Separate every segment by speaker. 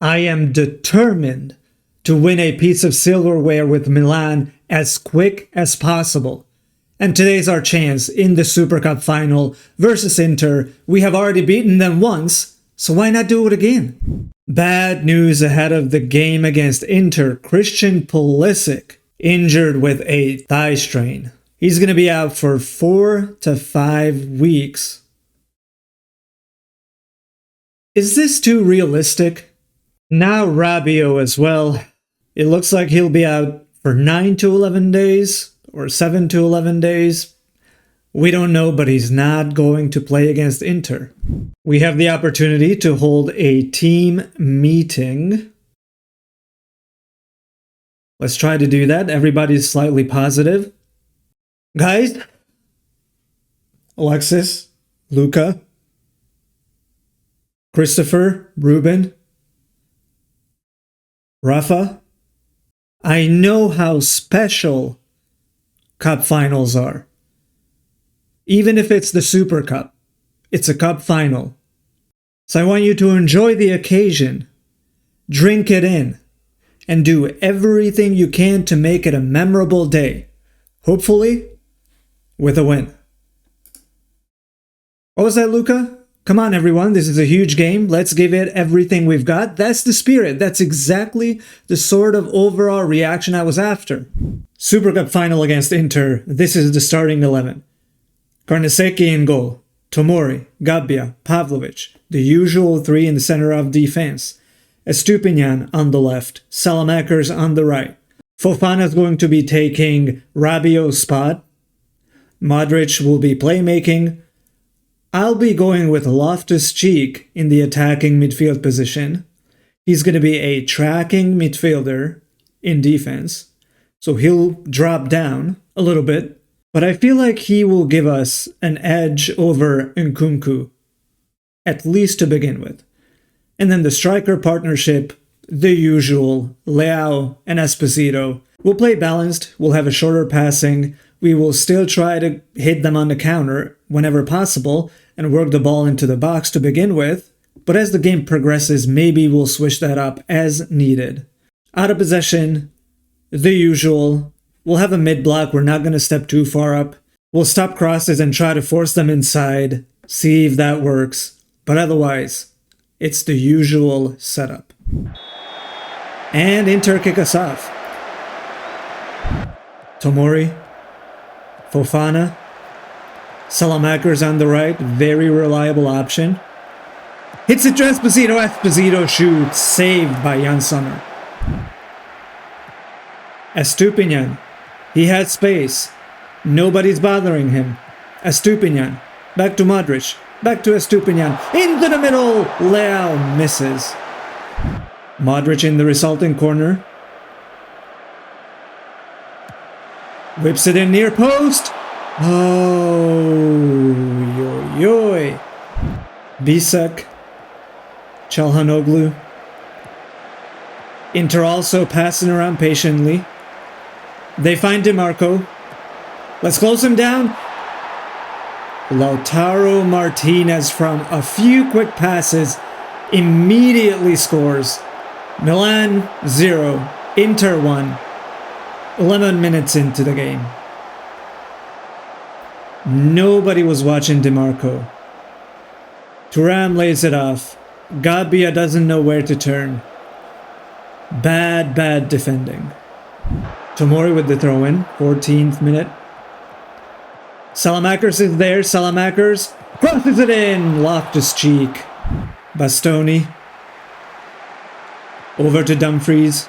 Speaker 1: I am determined to win a piece of silverware with Milan as quick as possible. And today's our chance in the Supercup final versus Inter. We have already beaten them once, so why not do it again? Bad news ahead of the game against Inter. Christian Pulisic injured with a thigh strain. He's going to be out for 4 to 5 weeks. Is this too realistic? Now Rabiot as well. It looks like he'll be out for 9 to 11 days or 7 to 11 days. We don't know, but he's not going to play against Inter. We have the opportunity to hold a team meeting. Let's try to do that. Everybody's slightly positive. Guys, Alexis, Luca, Christopher, Ruben, Rafa. I know how special cup finals are. Even if it's the Super Cup, it's a cup final. So I want you to enjoy the occasion, drink it in, and do everything you can to make it a memorable day. Hopefully, with a win. What was that, Luca? Come on, everyone. This is a huge game. Let's give it everything we've got. That's the spirit. That's exactly the sort of overall reaction I was after. Super Cup final against Inter. This is the starting 11. Carnesecchi in goal. Tomori, Gabbia, Pavlovic. The usual three in the center of defense. Estupinian on the left. Salamakers on the right. Fofana is going to be taking Rabiot's spot. Modric will be playmaking. I'll be going with Loftus-Cheek in the attacking midfield position. He's going to be a tracking midfielder in defense, so he'll drop down a little bit, but I feel like he will give us an edge over Nkunku, at least to begin with. And then the striker partnership, the usual, Leao and Esposito. We'll play balanced, we'll have a shorter passing, we will still try to hit them on the counter whenever possible and work the ball into the box to begin with, but as the game progresses, maybe we'll switch that up as needed. Out of possession, the usual. We'll have a mid-block, we're not going to step too far up. We'll stop crosses and try to force them inside, see if that works, but otherwise, it's the usual setup. And Inter kick us off. Tomori, Fofana, Salamakers on the right, very reliable option. Hits it to Esposito, Esposito shoots, saved by Jan Sommer. Estupinian, he had space, nobody's bothering him. Estupinian, back to Modric, back to Estupinian, into the middle, Leao misses. Modric in the resulting corner. Whips it in near post. Oh, yo. Bisak. Çalhanoğlu. Inter also passing around patiently. They find DiMarco. Let's close him down. Lautaro Martinez from a few quick passes immediately scores. Milan 0, Inter 1. 11 minutes into the game. Nobody was watching DiMarco. Thuram lays it off. Gabbia doesn't know where to turn. Bad defending. Tomori with the throw-in, 14th minute. Salamakers is there, Salamakers crosses it in, Loftus-Cheek. Bastoni. Over to Dumfries.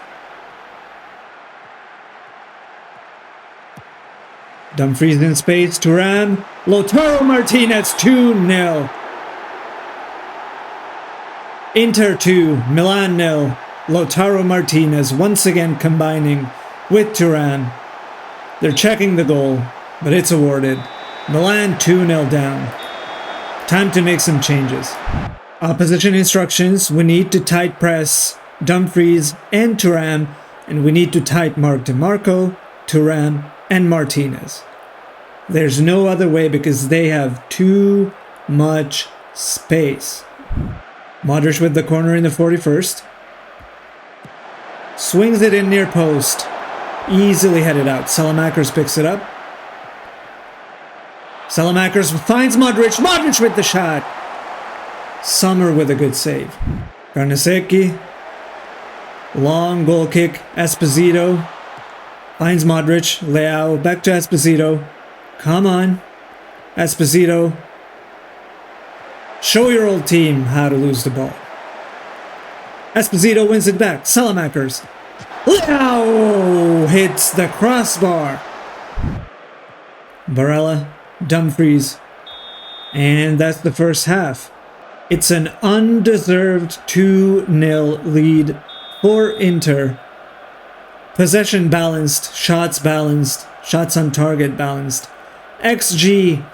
Speaker 1: Dumfries in space, Thuram, Lautaro Martinez, 2-0. Inter 2, Milan 0. Lautaro Martinez once again combining with Thuram. They're checking the goal, but it's awarded. Milan 2-0 down. Time to make some changes. Opposition instructions, we need to tight press Dumfries and Thuram, and we need to tight mark DiMarco, Thuram, and Martinez. There's no other way because they have too much space. Modric with the corner in the 41st. Swings it in near post. Easily headed out. Salamakers picks it up. Salamakers finds Modric. Modric with the shot. Sommer with a good save. Karnasecki. Long goal kick. Esposito. Finds Modric. Leao. Back to Esposito. Come on. Esposito. Show your old team how to lose the ball. Esposito wins it back. Salamakers. Leao hits the crossbar. Barella. Dumfries. And that's the first half. It's an undeserved 2-0 lead for Inter. Possession balanced, shots on target balanced. XG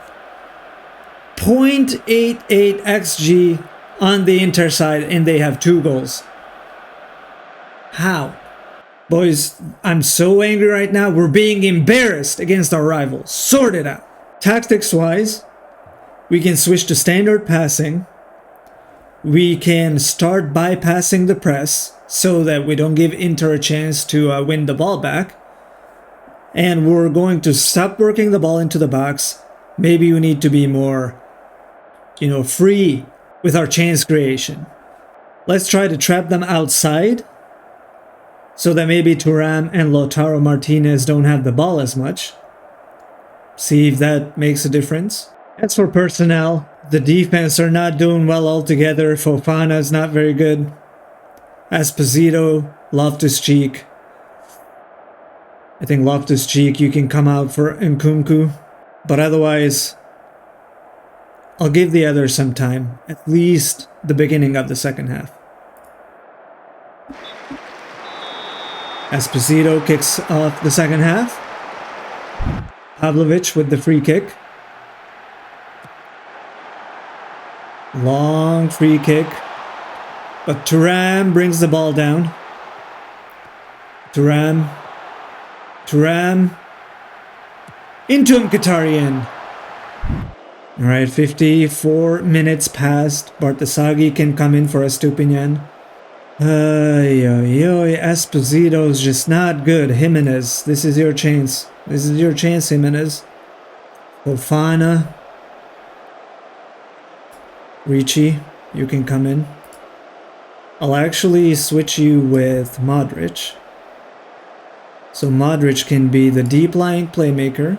Speaker 1: 0.88 XG on the Inter side, and they have 2 goals. How? Boys, I'm so angry right now. We're being embarrassed against our rivals. Sort it out. Tactics-wise, we can switch to standard passing. We can start bypassing the press so that we don't give Inter a chance to win the ball back. And we're going to stop working the ball into the box. Maybe we need to be more, free with our chance creation. Let's try to trap them outside so that maybe Thuram and Lautaro Martinez don't have the ball as much. See if that makes a difference. As for personnel, the defense are not doing well altogether. Fofana is not very good. Esposito, Loftus-Cheek. I think Loftus-Cheek, you can come out for Nkunku. But otherwise, I'll give the others some time. At least the beginning of the second half. Esposito kicks off the second half. Pavlovic with the free kick. Long free kick. But Thuram brings the ball down. Thuram. Into Mkhitaryan. Alright, 54 minutes passed. Bartasagi can come in for Estupinian. Esposito's just not good. Jimenez, this is your chance. This is your chance, Jimenez. Fofana. Ricci, you can come in. I'll actually switch you with Modric. So Modric can be the deep-lying playmaker.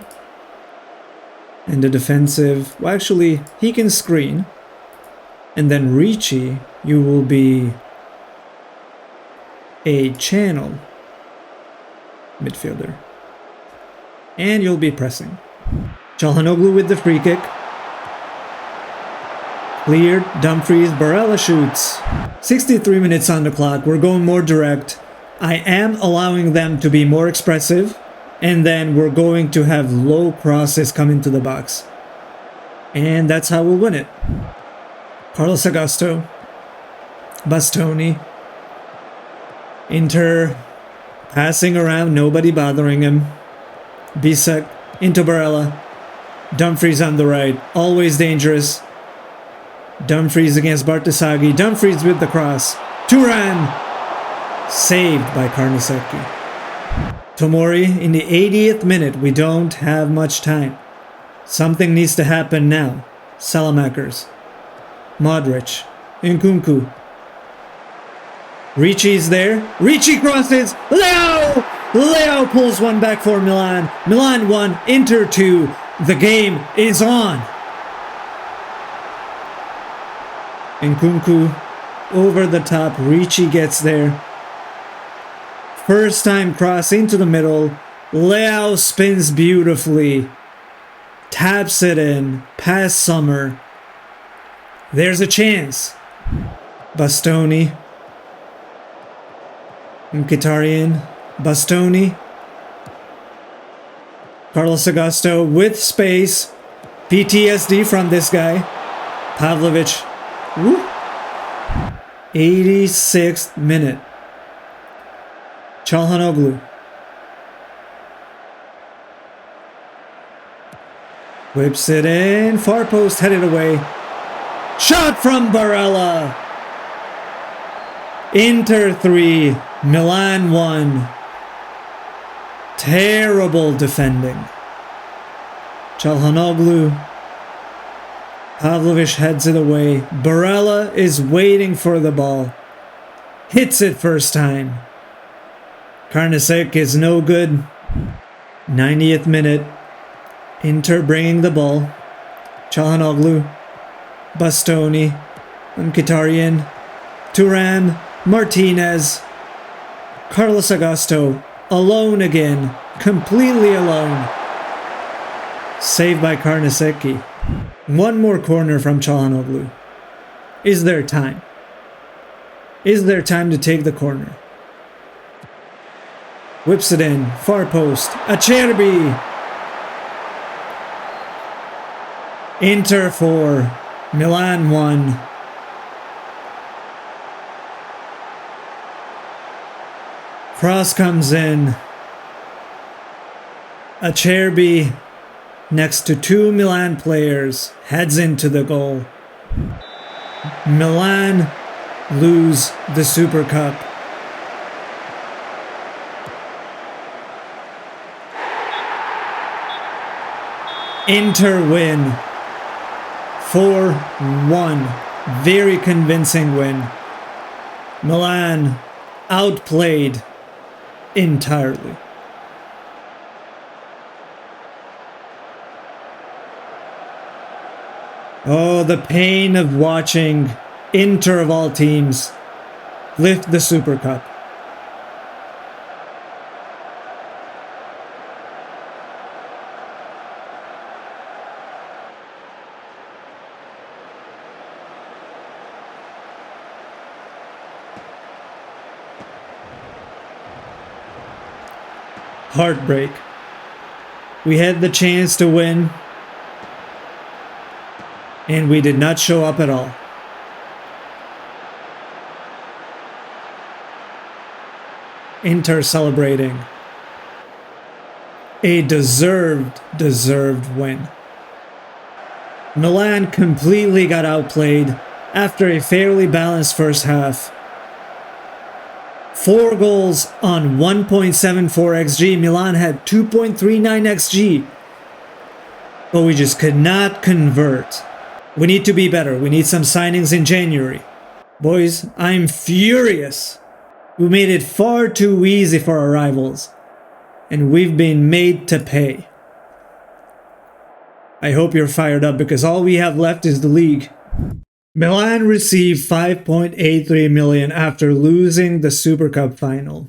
Speaker 1: And the defensive... Well, actually, he can screen. And then Ricci, you will be a channel midfielder. And you'll be pressing. Çalhanoğlu with the free kick. Cleared. Dumfries. Barella shoots. 63 minutes on the clock. We're going more direct. I am allowing them to be more expressive. And then we're going to have low crosses come into the box. And that's how we'll win it. Carlos Augusto. Bastoni. Inter. Passing around. Nobody bothering him. Bisek. Into Barella. Dumfries on the right. Always dangerous. Dumfries against Bartasagi. Dumfries with the cross. Thuram. Saved by Karnasecki. Tomori in the 80th minute. We don't have much time. Something needs to happen now. Salamakers. Modric. Nkunku. Ricci's there. Ricci crosses. Leao! Leao pulls one back for Milan. Milan 1, Inter 2. The game is on. Nkunku over the top. Ricci gets there. First time cross into the middle. Leao spins beautifully. Taps it in. Past Sommer. There's a chance. Bastoni. Mkhitaryan. Bastoni. Carlos Augusto with space. PTSD from this guy. Pavlovic. Woo. 86th minute. Çalhanoğlu. Whips it in. Far post headed away. Shot from Barella. Inter 3. Milan 1. Terrible defending. Çalhanoğlu. Pavlovic heads it away. Barella is waiting for the ball. Hits it first time. Karnasek is no good. 90th minute. Inter bringing the ball. Çalhanoğlu. Bastoni. Mkhitaryan. Thuram. Martinez. Carlos Augusto. Alone again. Completely alone. Saved by Karnaseki. One more corner from Çalhanoğlu. Is there time? Is there time to take the corner? Whips it in. Far post. Acerbi. Inter 4. Milan 1. Cross comes in. Acerbi, next to two Milan players, heads into the goal. Milan lose the Super Cup. Inter win 4-1. Very convincing win. Milan outplayed entirely. Oh, the pain of watching Inter of all teams lift the Super Cup. Heartbreak. We had the chance to win, and we did not show up at all. Inter celebrating. A deserved win. Milan completely got outplayed after a fairly balanced first half. 4 goals on 1.74 xG. Milan had 2.39 xG. But we just could not convert. We need to be better. We need some signings in January. Boys, I'm furious. We made it far too easy for our rivals. And we've been made to pay. I hope you're fired up because all we have left is the league. Milan received 5.83 million after losing the Super Cup final.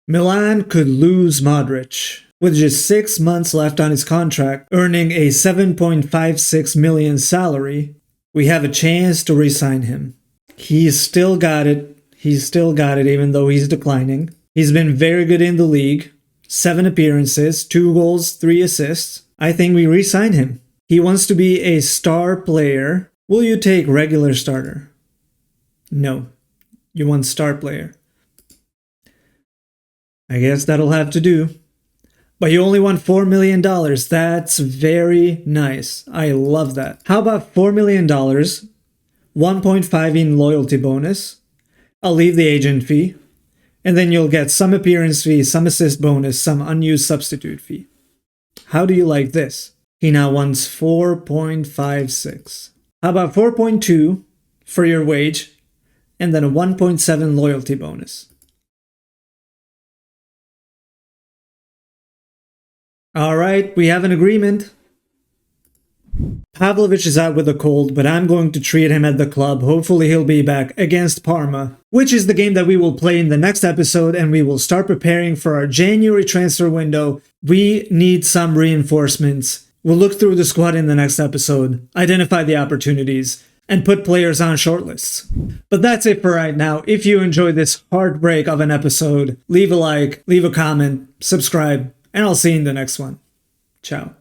Speaker 1: Milan could lose Modric. With just 6 months left on his contract, earning a 7.56 million salary, we have a chance to re-sign him. He's still got it. He's still got it even though he's declining. He's been very good in the league. 7 appearances, 2 goals, 3 assists. I think we re-sign him. He wants to be a star player. Will you take regular starter? No. You want star player. I guess that'll have to do. But you only want $4 million. That's very nice. I love that. How about $4 million, 1.5 in loyalty bonus? I'll leave the agent fee. And then you'll get some appearance fee, some assist bonus, some unused substitute fee. How do you like this? He now wants 4.56. How about 4.2 for your wage, and then a 1.7 loyalty bonus? Alright, we have an agreement. Pavlovic is out with a cold, but I'm going to treat him at the club. Hopefully he'll be back against Parma, which is the game that we will play in the next episode, and we will start preparing for our January transfer window. We need some reinforcements. We'll look through the squad in the next episode, identify the opportunities, and put players on shortlists. But that's it for right now. If you enjoyed this heartbreak of an episode, leave a like, leave a comment, subscribe, and I'll see you in the next one. Ciao.